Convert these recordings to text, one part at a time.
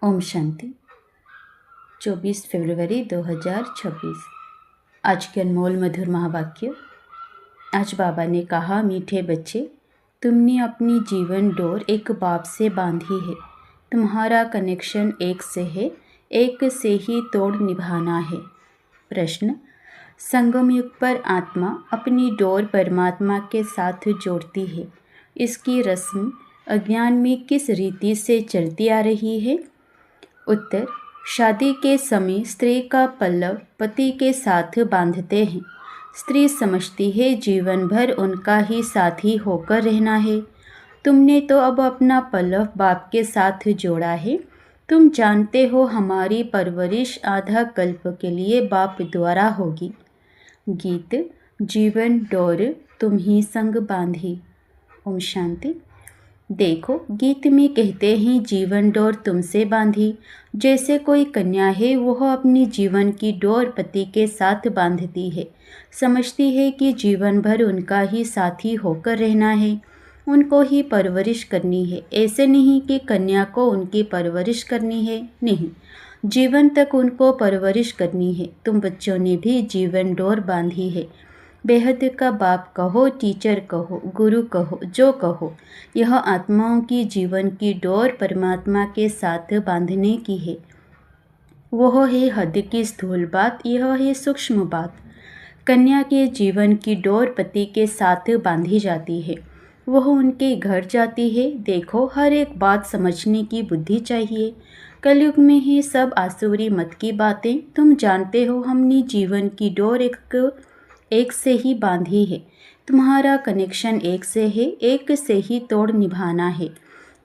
ओम शांति। 24 फरवरी 2026। आज के अनमोल मधुर महावाक्य। आज बाबा ने कहा, मीठे बच्चे, तुमने अपनी जीवन डोर एक बाप से बांधी है। तुम्हारा कनेक्शन एक से है, एक से ही तोड़ निभाना है। प्रश्न, संगम युग पर आत्मा अपनी डोर परमात्मा के साथ जोड़ती है। इसकी रस्म अज्ञान में किस रीति से चलती आ रही है? उत्तर, शादी के समय स्त्री का पल्लव पति के साथ बांधते हैं। स्त्री समझती है जीवन भर उनका ही साथी होकर रहना है। तुमने तो अब अपना पल्लव बाप के साथ जोड़ा है। तुम जानते हो हमारी परवरिश आधा कल्प के लिए बाप द्वारा होगी। गीत, जीवन डोर तुम ही संग बांधी। ओम शांति। देखो, गीत में कहते हैं जीवन डोर तुमसे बांधी। जैसे कोई कन्या है, वह अपनी जीवन की डोर पति के साथ बांधती है। समझती है कि जीवन भर उनका ही साथी होकर रहना है, उनको ही परवरिश करनी है। ऐसे नहीं कि कन्या को उनकी परवरिश करनी है, नहीं, जीवन तक उनको परवरिश करनी है। तुम बच्चों ने भी जीवन डोर बांधी है। बेहद का बाप कहो, टीचर कहो, गुरु कहो, जो कहो, यह आत्माओं की जीवन की डोर परमात्मा के साथ बांधने की है। वह है हद की स्थूल बात, यह है सूक्ष्म बात। कन्या के जीवन की डोर पति के साथ बांधी जाती है। वह उनके घर जाती है। देखो, हर एक बात समझने की बुद्धि चाहिए। कलयुग में ही सब आसुरी मत की बातें। तुम जानते हो हमने जीवन की डोर एक से ही बांधी है। तुम्हारा कनेक्शन एक से है, एक से ही तोड़ निभाना है,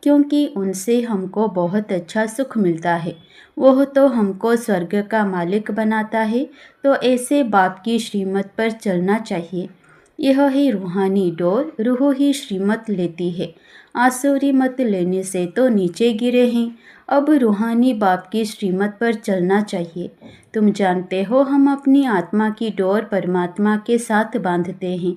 क्योंकि उनसे हमको बहुत अच्छा सुख मिलता है। वह तो हमको स्वर्ग का मालिक बनाता है। तो ऐसे बाप की श्रीमत पर चलना चाहिए। यह ही रूहानी डोर, रूह ही श्रीमत लेती है। आसुरी मत लेने से तो नीचे गिरे हैं। अब रूहानी बाप की श्रीमत पर चलना चाहिए। तुम जानते हो हम अपनी आत्मा की डोर परमात्मा के साथ बांधते हैं,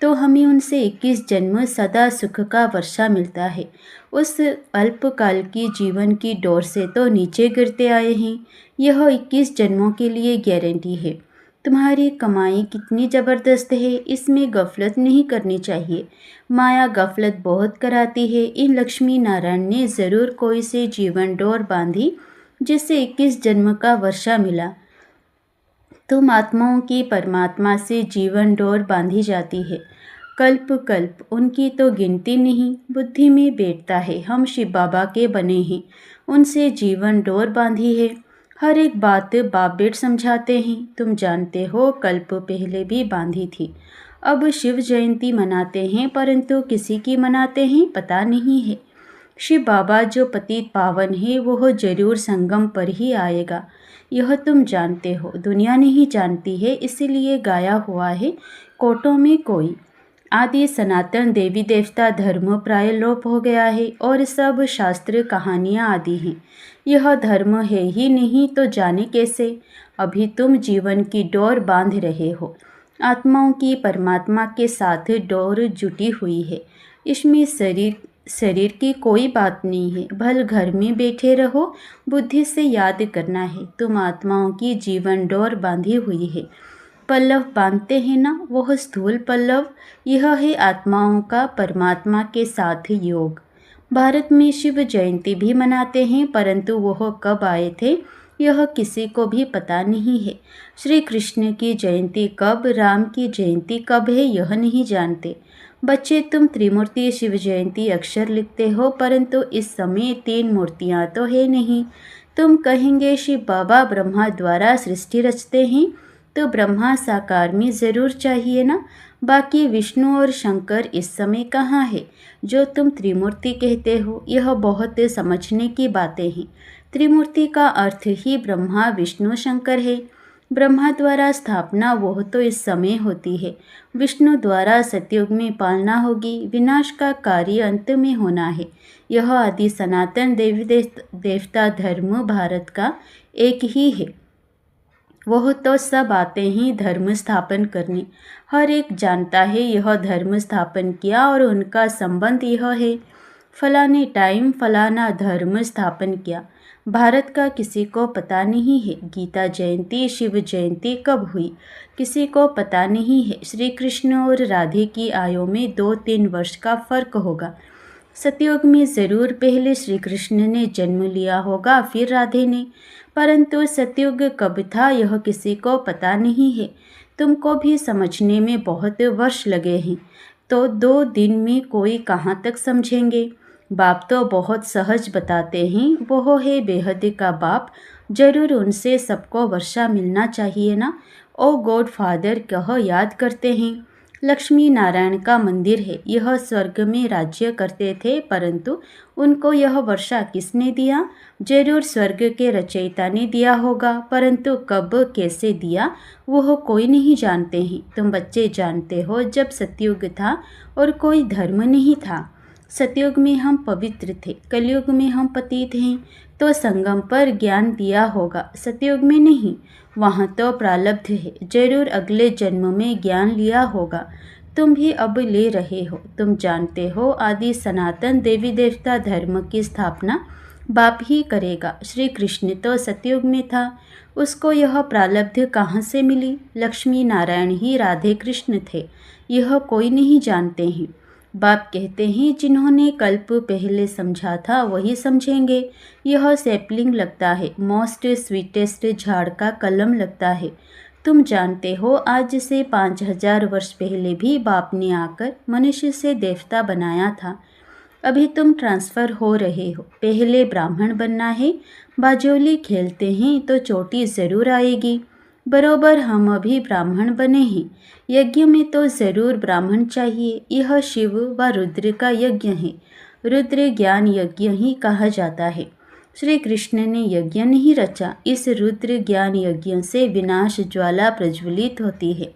तो हमें उनसे 21 जन्म सदा सुख का वर्षा मिलता है। उस अल्पकाल की जीवन की डोर से तो नीचे गिरते आए हैं। यह 21 जन्मों के लिए गारंटी है। तुम्हारी कमाई कितनी ज़बरदस्त है, इसमें गफलत नहीं करनी चाहिए। माया गफलत बहुत कराती है। इन लक्ष्मी नारायण ने ज़रूर कोई से जीवन डोर बांधी, जिससे 21 जन्म का वर्षा मिला। तुम आत्माओं की परमात्मा से जीवन डोर बांधी जाती है। कल्प कल्प उनकी तो गिनती नहीं, बुद्धि में बैठता है। हम शिव बाबा के बने हैं, उनसे जीवन डोर बांधी है। हर एक बात बाप बेट समझाते हैं। तुम जानते हो कल्प पहले भी बांधी थी। अब शिव जयंती मनाते हैं, परंतु किसी की मनाते हैं पता नहीं है। शिव बाबा जो पतित पावन है, वह जरूर संगम पर ही आएगा। यह तुम जानते हो, दुनिया नहीं जानती है, इसीलिए गाया हुआ है कोटों में कोई। आदि सनातन देवी देवता धर्म प्राय लोप हो गया है और सब शास्त्र कहानियाँ आदि हैं। यह धर्म है ही नहीं तो जाने कैसे? अभी तुम जीवन की डोर बांध रहे हो। आत्माओं की परमात्मा के साथ डोर जुटी हुई है। इसमें शरीर की कोई बात नहीं है। भल घर में बैठे रहो, बुद्धि से याद करना है तुम आत्माओं की जीवन डोर बांधी हुई है। पल्लव बांधते हैं ना, वह स्थूल पल्लव, यह है आत्माओं का परमात्मा के साथ योग। भारत में शिव जयंती भी मनाते हैं, परंतु वह कब आए थे यह किसी को भी पता नहीं है। श्री कृष्ण की जयंती कब, राम की जयंती कब है, यह नहीं जानते। बच्चे, तुम त्रिमूर्ति शिव जयंती अक्षर लिखते हो, परंतु इस समय 3 मूर्तियाँ तो है नहीं। तुम कहेंगे शिव बाबा ब्रह्मा द्वारा सृष्टि रचते हैं, तो ब्रह्मा साकार में ज़रूर चाहिए ना। बाकी विष्णु और शंकर इस समय कहाँ है? जो तुम त्रिमूर्ति कहते हो, यह बहुत समझने की बातें हैं। त्रिमूर्ति का अर्थ ही ब्रह्मा विष्णु शंकर है। ब्रह्मा द्वारा स्थापना वह तो इस समय होती है। विष्णु द्वारा सतयुग में पालना होगी। विनाश का कार्य अंत में होना है। यह आदि सनातन देवी देवता धर्म भारत का एक ही है। वह तो सब आते ही धर्म स्थापन करने। हर एक जानता है यह धर्म स्थापन किया और उनका संबंध यह है। फलाने टाइम फलाना धर्म स्थापन किया। भारत का किसी को पता नहीं है गीता जयंती शिव जयंती कब हुई, किसी को पता नहीं है श्री कृष्ण और राधे की आयु में 2-3 वर्ष का फर्क होगा। सतयुग में ज़रूर पहले श्री कृष्ण ने जन्म लिया होगा, फिर राधे ने, परंतु सतयुग कब था यह किसी को पता नहीं है। तुमको भी समझने में बहुत वर्ष लगे हैं, तो 2 दिन में कोई कहाँ तक समझेंगे। बाप तो बहुत सहज बताते हैं, वो है बेहद का बाप, जरूर उनसे सबको वर्षा मिलना चाहिए ना। ओ गॉड फादर कह याद करते हैं। लक्ष्मी नारायण का मंदिर है, यह स्वर्ग में राज्य करते थे, परंतु उनको यह वर्षा किसने दिया? जरूर स्वर्ग के रचयिता ने दिया होगा, परंतु कब कैसे दिया वह कोई नहीं जानते हैं। तुम बच्चे जानते हो, जब सतयुग था और कोई धर्म नहीं था। सतयुग में हम पवित्र थे, कलयुग में हम पतित हैं, तो संगम पर ज्ञान दिया होगा, सतयुग में नहीं। वहाँ तो प्रारब्ध है, जरूर अगले जन्म में ज्ञान लिया होगा। तुम भी अब ले रहे हो। तुम जानते हो आदि सनातन देवी देवता धर्म की स्थापना बाप ही करेगा। श्री कृष्ण तो सतयुग में था, उसको यह प्रारब्ध कहाँ से मिली? लक्ष्मी नारायण ही राधे कृष्ण थे, यह कोई नहीं जानते हैं। बाप कहते हैं जिन्होंने कल्प पहले समझा था वही समझेंगे। यह सैपलिंग लगता है, मोस्ट स्वीटेस्ट झाड़ का कलम लगता है। तुम जानते हो आज से 5000 वर्ष पहले भी बाप ने आकर मनुष्य से देवता बनाया था। अभी तुम ट्रांसफ़र हो रहे हो, पहले ब्राह्मण बनना है। बाजोली खेलते हैं तो चोटी ज़रूर आएगी। बरोबर हम अभी ब्राह्मण बने हैं। यज्ञ में तो ज़रूर ब्राह्मण चाहिए। यह शिव व रुद्र का यज्ञ है, रुद्र ज्ञान यज्ञ ही कहा जाता है। श्री कृष्ण ने यज्ञ नहीं रचा, इस रुद्र ज्ञान यज्ञ से विनाश ज्वाला प्रज्वलित होती है।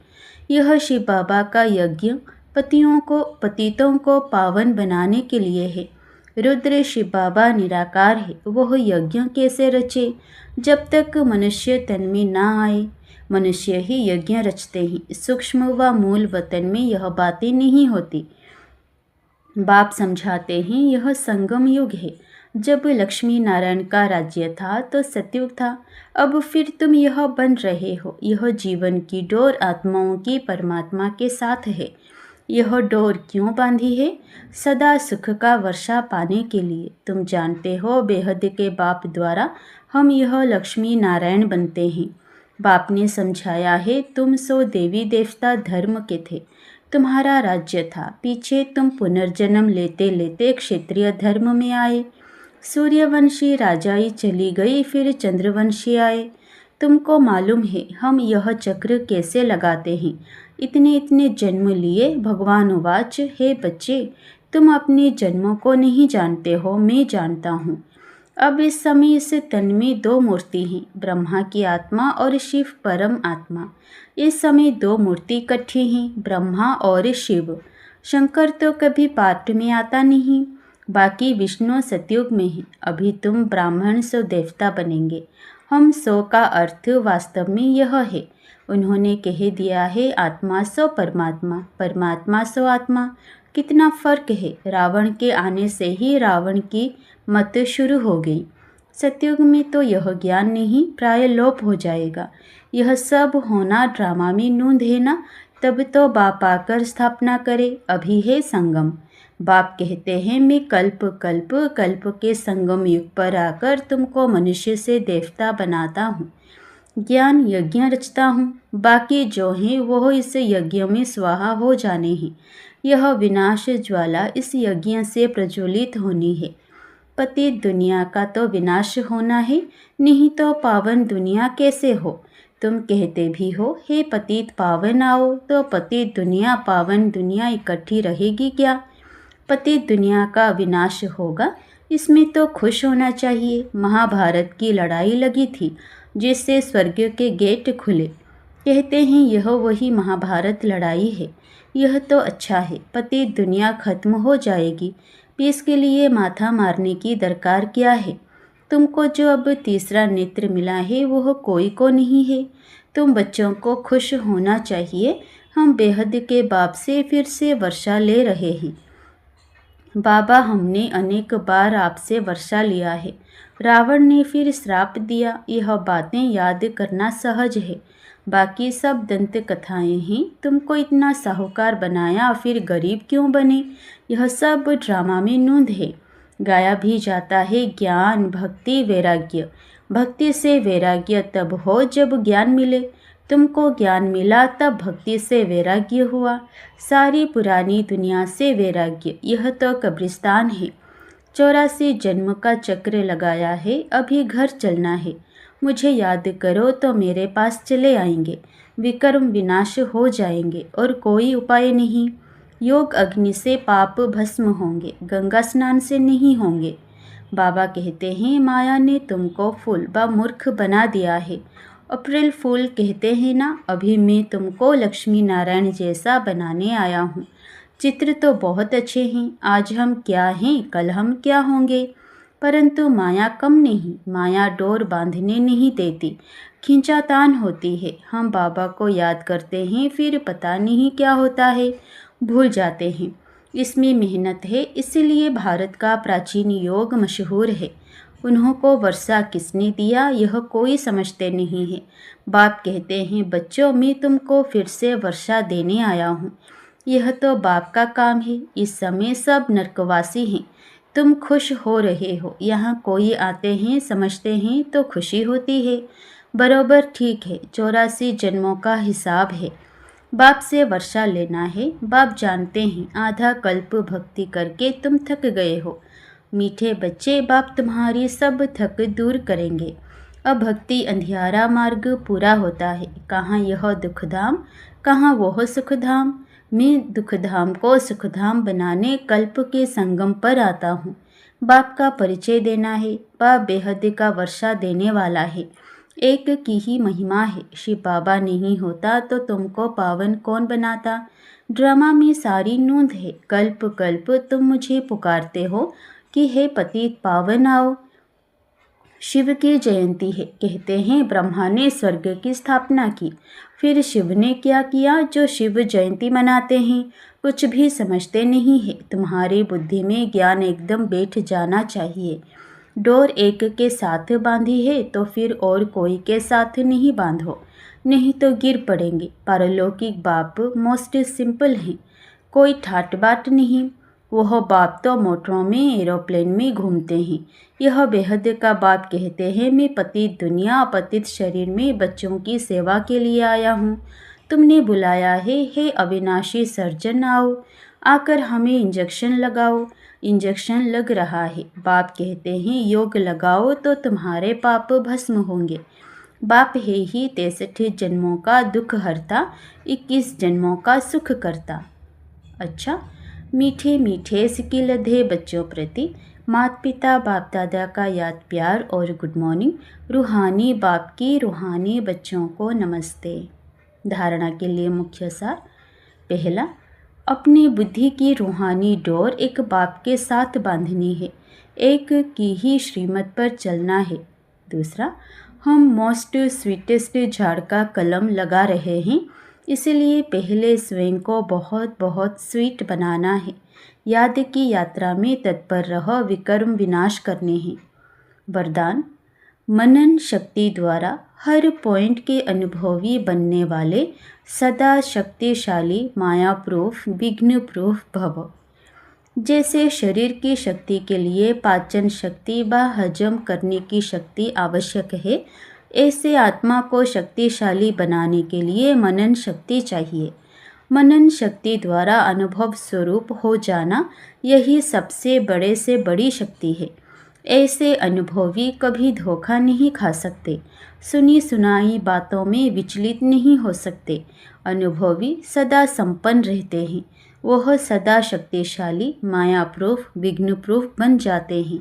यह शिव बाबा का यज्ञ पतितों को पावन बनाने के लिए है। रुद्र शिव बाबा निराकार है, वह यज्ञ कैसे रचे? जब तक मनुष्य तन में ना आए। मनुष्य ही यज्ञ रचते हैं, सूक्ष्म व मूल वतन में यह बातें नहीं होती। बाप समझाते हैं यह संगम युग है। जब लक्ष्मी नारायण का राज्य था तो सतयुग था, अब फिर तुम यह बन रहे हो। यह जीवन की डोर आत्माओं की परमात्मा के साथ है। यह डोर क्यों बांधी है? सदा सुख का वर्षा पाने के लिए। तुम जानते हो बेहद के बाप द्वारा हम यह लक्ष्मी नारायण बनते हैं। बाप ने समझाया है तुम सो देवी देवता धर्म के थे, तुम्हारा राज्य था। पीछे तुम पुनर्जन्म लेते लेते क्षत्रिय धर्म में आए। सूर्यवंशी राजाई चली गई, फिर चंद्रवंशी आए। तुमको मालूम है हम यह चक्र कैसे लगाते हैं। इतने जन्म लिए। भगवान उवाच, हे बच्चे, तुम अपने जन्मों को नहीं जानते हो, मैं जानता हूँ। अब इस समय इस तन में 2 मूर्ति हैं, ब्रह्मा की आत्मा और शिव परम आत्मा। इस समय 2 मूर्ति इकट्ठी हैं, ब्रह्मा और शिव। शंकर तो कभी पाठ में आता नहीं, बाकी विष्णु सतयुग में है। अभी तुम ब्राह्मण सो देवता बनेंगे। हम सो का अर्थ वास्तव में यह है। उन्होंने कह दिया है आत्मा सो परमात्मा, परमात्मा सो आत्मा। कितना फर्क है। रावण के आने से ही रावण की मत शुरू हो गई। सतयुग में तो यह ज्ञान नहीं, प्राय लोप हो जाएगा। यह सब होना ड्रामा में नूंद है ना, तब तो बाप आकर स्थापना करे। अभी है संगम। बाप कहते हैं मैं कल्प के संगम युग पर आकर तुमको मनुष्य से देवता बनाता हूँ, ज्ञान यज्ञ रचता हूँ। बाकी जो हैं वह इस यज्ञ में स्वाहा हो जाने हैं। यह विनाश ज्वाला इस यज्ञ से प्रज्वलित होनी है। पतित दुनिया का तो विनाश होना है, नहीं तो पावन दुनिया कैसे हो? तुम कहते भी हो हे पतित पावन आओ, तो पतित दुनिया पावन दुनिया इकट्ठी रहेगी क्या? पतित दुनिया का विनाश होगा, इसमें तो खुश होना चाहिए। महाभारत की लड़ाई लगी थी, जिससे स्वर्ग के गेट खुले। कहते हैं यह वही महाभारत लड़ाई है। यह तो अच्छा है, पतित दुनिया खत्म हो जाएगी। पीस के लिए माथा मारने की दरकार क्या है? तुमको जो अब तीसरा नेत्र मिला है वह कोई को नहीं है। तुम बच्चों को खुश होना चाहिए। हम बेहद के बाप से फिर से वर्षा ले रहे हैं। बाबा हमने अनेक बार आपसे वर्षा लिया है, रावण ने फिर श्राप दिया। यह बातें याद करना सहज है, बाकी सब दंत कथाएं हैं। तुमको इतना साहूकार बनाया, फिर गरीब क्यों बने? यह सब ड्रामा में नूंद है। गाया भी जाता है ज्ञान, भक्ति, वैराग्य। भक्ति से वैराग्य तब हो जब ज्ञान मिले। तुमको ज्ञान मिला तब भक्ति से वैराग्य हुआ। सारी पुरानी दुनिया से वैराग्य, यह तो कब्रिस्तान है। 84 जन्म का चक्र लगाया है, अभी घर चलना है। मुझे याद करो तो मेरे पास चले आएंगे। विकर्म विनाश हो जाएंगे और कोई उपाय नहीं। योग अग्नि से पाप भस्म होंगे, गंगा स्नान से नहीं होंगे। बाबा कहते हैं माया ने तुमको फूल व मूर्ख बना दिया है। अप्रैल फूल कहते हैं ना, अभी मैं तुमको लक्ष्मी नारायण जैसा बनाने आया हूँ। चित्र तो बहुत अच्छे हैं, आज हम क्या हैं कल हम क्या होंगे। परंतु माया कम नहीं, माया डोर बांधने नहीं देती, खींचातान होती है। हम बाबा को याद करते हैं, फिर पता नहीं क्या होता है, भूल जाते हैं। इसमें मेहनत है, इसलिए भारत का प्राचीन योग मशहूर है। उन्हों को वर्षा किसने दिया, यह कोई समझते नहीं है। बाप कहते हैं बच्चों, मैं तुमको फिर से वर्षा देने आया हूँ। यह तो बाप का काम है। इस समय सब नरकवासी हैं, तुम खुश हो रहे हो। यहाँ कोई आते हैं, समझते हैं तो खुशी होती है। बरोबर ठीक है, 84 जन्मों का हिसाब है। बाप से वर्षा लेना है। बाप जानते हैं आधा कल्प भक्ति करके तुम थक गए हो। मीठे बच्चे, बाप तुम्हारी सब थक दूर करेंगे। अब भक्ति अंधियारा मार्ग पूरा होता है। कहाँ यह दुखधाम, कहाँ वह सुखधाम। मैं दुखधाम को सुखधाम बनाने कल्प के संगम पर आता हूँ। बाप का परिचय देना है। बाप बेहद का वर्षा देने वाला है। एक की ही महिमा है। शिव बाबा नहीं होता तो तुमको पावन कौन बनाता। ड्रामा में सारी नूंद है। कल्प कल्प तुम मुझे पुकारते हो कि हे पतित पावन आओ। शिव की जयंती है। कहते हैं ब्रह्मा ने स्वर्ग की स्थापना की, फिर शिव ने क्या किया जो शिव जयंती मनाते हैं? कुछ भी समझते नहीं है। तुम्हारी बुद्धि में ज्ञान एकदम बैठ जाना चाहिए। डोर एक के साथ बांधी है तो फिर और कोई के साथ नहीं बांधो, नहीं तो गिर पड़ेंगे। पारलौकिक बाप मोस्ट सिंपल हैं, कोई ठाट बाट नहीं। वह बाप तो मोटरों में, एरोप्लेन में घूमते हैं। यह बेहद का बाप कहते हैं मैं पतित दुनिया, पतित शरीर में बच्चों की सेवा के लिए आया हूँ। तुमने बुलाया है, हे अविनाशी सर्जन आओ, आकर हमें इंजेक्शन लगाओ। इंजेक्शन लग रहा है। बाप कहते हैं योग लगाओ तो तुम्हारे पाप भस्म होंगे। बाप है ही 63 जन्मों का दुख हरता, 21 जन्मों का सुख करता। अच्छा, मीठे मीठे सिक्के लधे बच्चों प्रति माता पिता बाप दादा का याद प्यार और गुड मॉर्निंग। रूहानी बाप की रूहानी बच्चों को नमस्ते। धारणा के लिए मुख्य सार। पहला, अपनी बुद्धि की रूहानी डोर एक बाप के साथ बांधनी है, एक की ही श्रीमत पर चलना है। दूसरा, हम मोस्ट स्वीटेस्ट झाड़ का कलम लगा रहे हैं, इसलिए पहले स्वयं को बहुत बहुत स्वीट बनाना है। याद की यात्रा में तत्पर रहो, विकर्म विनाश करने हैं। वरदान, मनन शक्ति द्वारा हर पॉइंट के अनुभवी बनने वाले सदा शक्तिशाली माया प्रूफ विघ्न प्रूफ भव। जैसे शरीर की शक्ति के लिए पाचन शक्ति व हजम करने की शक्ति आवश्यक है, ऐसे आत्मा को शक्तिशाली बनाने के लिए मनन शक्ति चाहिए। मनन शक्ति द्वारा अनुभव स्वरूप हो जाना, यही सबसे बड़े से बड़ी शक्ति है। ऐसे अनुभवी कभी धोखा नहीं खा सकते, सुनी सुनाई बातों में विचलित नहीं हो सकते। अनुभवी सदा संपन्न रहते हैं, वह सदा शक्तिशाली माया प्रूफ विघ्न प्रूफ बन जाते हैं।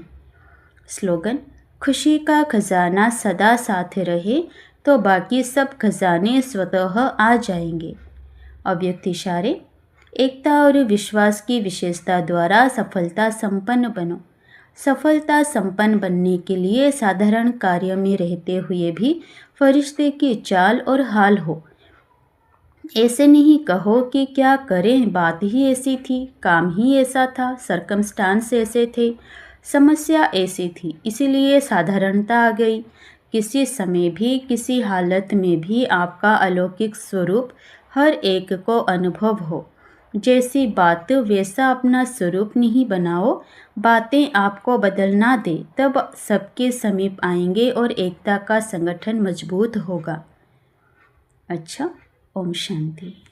स्लोगन, खुशी का खजाना सदा साथ रहे तो बाकी सब खजाने स्वतः आ जाएंगे। अव्यक्त इशारे, एकता और विश्वास की विशेषता द्वारा सफलता संपन्न बनो। सफलता संपन्न बनने के लिए साधारण कार्य में रहते हुए भी फरिश्ते की चाल और हाल हो। ऐसे नहीं कहो कि क्या करें, बात ही ऐसी थी, काम ही ऐसा था, सरकमस्टांस ऐसे थे। समस्या ऐसी थी, इसीलिए साधारणता आ गई। किसी समय भी, किसी हालत में भी आपका अलौकिक स्वरूप हर एक को अनुभव हो। जैसी बात वैसा अपना स्वरूप नहीं बनाओ, बातें आपको बदलना दे, तब सबके समीप आएंगे और एकता का संगठन मजबूत होगा। अच्छा, ओम शांति।